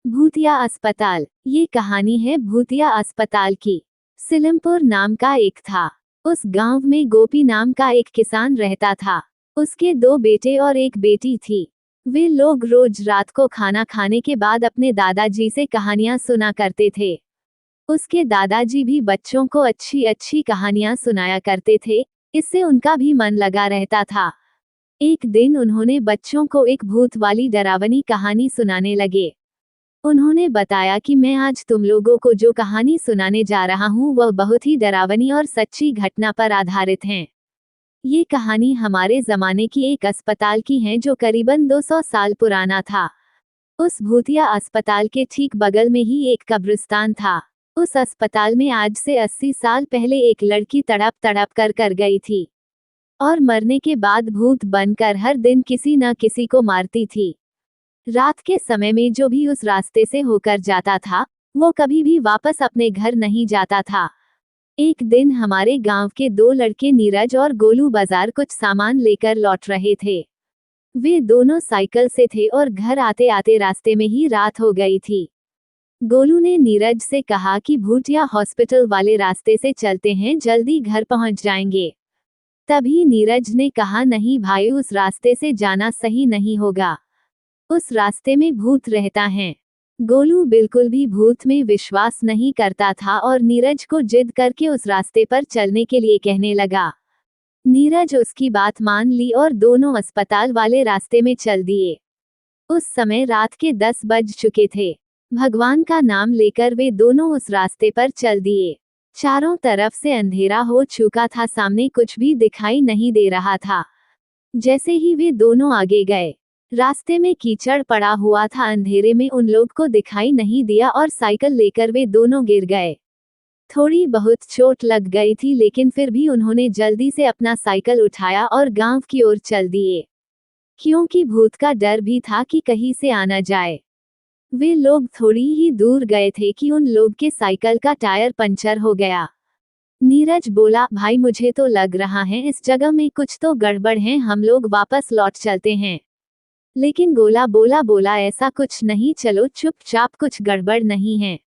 भूतिया अस्पताल। ये कहानी है भूतिया अस्पताल की। सिलमपुर नाम का एक था। उस गांव में गोपी नाम का एक किसान रहता था। उसके 2 बेटे और एक बेटी थी। वे लोग रोज रात को खाना खाने के बाद अपने दादाजी से कहानियां सुना करते थे। उसके दादाजी भी बच्चों को अच्छी अच्छी कहानियां सुनाया करते थे। इससे उनका भी मन लगा रहता था। एक दिन उन्होंने बच्चों को एक भूत वाली डरावनी कहानी सुनाने लगे। उन्होंने बताया कि मैं आज तुम लोगों को जो कहानी सुनाने जा रहा हूँ वह बहुत ही डरावनी और सच्ची घटना पर आधारित है। ये कहानी हमारे जमाने की एक अस्पताल की है जो करीबन 200 साल पुराना था। उस भूतिया अस्पताल के ठीक बगल में ही एक कब्रिस्तान था। उस अस्पताल में आज से 80 साल पहले एक लड़की तड़प तड़प कर गई थी और मरने के बाद भूत बनकर हर दिन किसी न किसी को मारती थी। रात के समय में जो भी उस रास्ते से होकर जाता था वो कभी भी वापस अपने घर नहीं जाता था। एक दिन हमारे गांव के 2 लड़के नीरज और गोलू बाजार कुछ सामान लेकर लौट रहे थे। वे दोनों साइकिल से थे और घर आते आते रास्ते में ही रात हो गई थी। गोलू ने नीरज से कहा कि भूतिया हॉस्पिटल वाले रास्ते से चलते हैं, जल्दी घर पहुंच जाएंगे। तभी नीरज ने कहा, नहीं भाई, उस रास्ते से जाना सही नहीं होगा, उस रास्ते में भूत रहता है। गोलू बिल्कुल भी भूत में विश्वास नहीं करता था और नीरज को जिद करके उस रास्ते पर चलने के लिए कहने लगा। नीरज उसकी बात मान ली और दोनों अस्पताल वाले रास्ते में चल दिए। उस समय रात के 10 बज चुके थे। भगवान का नाम लेकर वे दोनों उस रास्ते पर चल दिए। चारों तरफ से अंधेरा हो चुका था, सामने कुछ भी दिखाई नहीं दे रहा था। जैसे ही वे दोनों आगे गए, रास्ते में कीचड़ पड़ा हुआ था। अंधेरे में उन लोग को दिखाई नहीं दिया और साइकिल लेकर वे दोनों गिर गए। थोड़ी बहुत चोट लग गई थी, लेकिन फिर भी उन्होंने जल्दी से अपना साइकिल उठाया और गांव की ओर चल दिए, क्योंकि भूत का डर भी था कि कहीं से आ न जाए। वे लोग थोड़ी ही दूर गए थे कि उन लोग के साइकिल का टायर पंचर हो गया। नीरज बोला, भाई मुझे तो लग रहा है इस जगह में कुछ तो गड़बड़ है, हम लोग वापस लौट चलते हैं। लेकिन गोला बोला ऐसा कुछ नहीं, चलो चुपचाप, कुछ गड़बड़ नहीं है।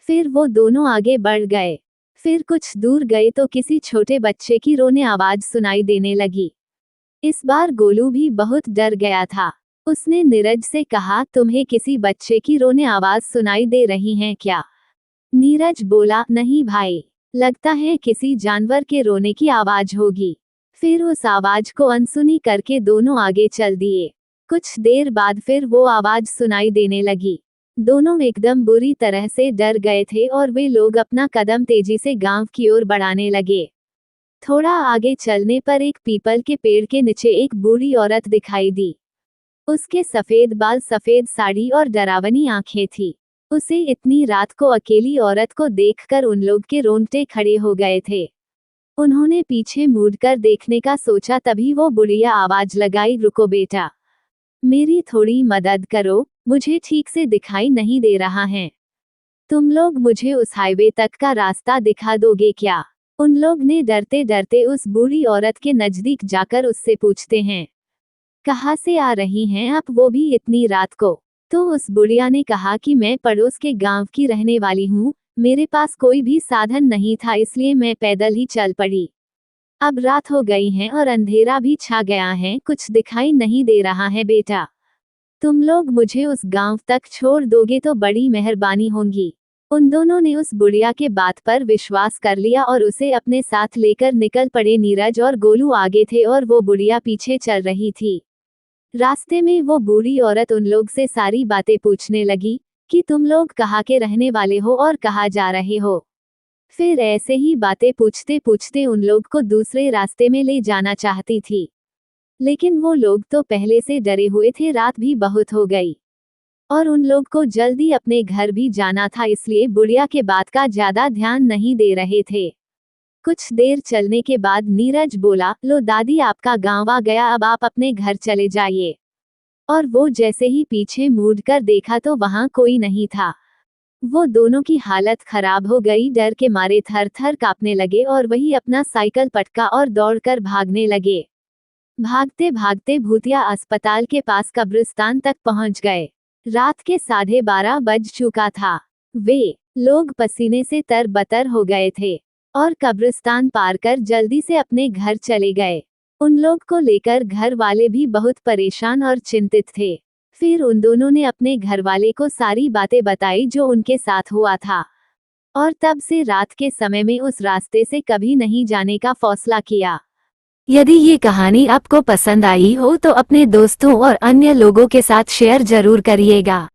फिर वो दोनों आगे बढ़ गए। फिर कुछ दूर गए तो किसी छोटे बच्चे की रोने आवाज सुनाई देने लगी। इस बार गोलू भी बहुत डर गया था। उसने नीरज से कहा, तुम्हें किसी बच्चे की रोने आवाज सुनाई दे रही है क्या? नीरज बोला, नहीं भाई, लगता है किसी जानवर के रोने की आवाज होगी। फिर उस आवाज को अनसुनी करके दोनों आगे चल दिए। कुछ देर बाद फिर वो आवाज सुनाई देने लगी। दोनों एकदम बुरी तरह से डर गए थे और वे लोग अपना कदम तेजी से गांव की ओर बढ़ाने लगे। थोड़ा आगे चलने पर एक पीपल के पेड़ के नीचे एक बूढ़ी औरत दिखाई दी। उसके सफेद बाल, सफेद साड़ी और डरावनी आंखें थी। उसे इतनी रात को अकेली औरत को देखकर उन लोग के रोंगटे खड़े हो गए थे। उन्होंने पीछे मुड़कर देखने का सोचा, तभी वो बुढ़िया आवाज लगाई, रुको बेटा, मेरी थोड़ी मदद करो, मुझे ठीक से दिखाई नहीं दे रहा है। तुम लोग मुझे उस हाईवे तक का रास्ता दिखा दोगे क्या? उन लोग ने डरते डरते उस बूढ़ी औरत के नजदीक जाकर उससे पूछते हैं, कहाँ से आ रही हैं आप, वो भी इतनी रात को? तो उस बुढ़िया ने कहा कि मैं पड़ोस के गांव की रहने वाली हूँ, मेरे पास कोई भी साधन नहीं था, इसलिए मैं पैदल ही चल पड़ी। अब रात हो गई है और अंधेरा भी छा गया है, कुछ दिखाई नहीं दे रहा है बेटा। तुम लोग मुझे उस गांव तक छोड़ दोगे तो बड़ी मेहरबानी होगी। उन दोनों ने उस बुढ़िया के बात पर विश्वास कर लिया और उसे अपने साथ लेकर निकल पड़े। नीरज और गोलू आगे थे और वो बुढ़िया पीछे चल रही थी। रास्ते में वो बूढ़ी औरत उन लोग से सारी बातें पूछने लगी कि तुम लोग कहाँ के रहने वाले हो और कहाँ जा रहे हो। फिर ऐसे ही बातें पूछते पूछते उन लोग को दूसरे रास्ते में ले जाना चाहती थी, लेकिन वो लोग तो पहले से डरे हुए थे, रात भी बहुत हो गई और उन लोग को जल्दी अपने घर भी जाना था, इसलिए बुढ़िया के बात का ज्यादा ध्यान नहीं दे रहे थे। कुछ देर चलने के बाद नीरज बोला, लो दादी, आपका गांव आ गया, अब आप अपने घर चले जाइए। और वो जैसे ही पीछे मुड़कर देखा तो वहां कोई नहीं था। वो दोनों की हालत खराब हो गई, डर के मारे थर थर कांपने लगे और वही अपना साइकिल पटका और दौड़कर भागने लगे। भागते भागते भूतिया अस्पताल के पास कब्रिस्तान तक पहुंच गए। रात के 12:30 बज चुका था। वे लोग पसीने से तरबतर हो गए थे और कब्रिस्तान पार कर जल्दी से अपने घर चले गए। उन लोग को लेकर घर वाले भी बहुत परेशान और चिंतित थे। फिर उन दोनों ने अपने घरवाले को सारी बातें बताई जो उनके साथ हुआ था, और तब से रात के समय में उस रास्ते से कभी नहीं जाने का फैसला किया। यदि ये कहानी आपको पसंद आई हो तो अपने दोस्तों और अन्य लोगों के साथ शेयर जरूर करिएगा।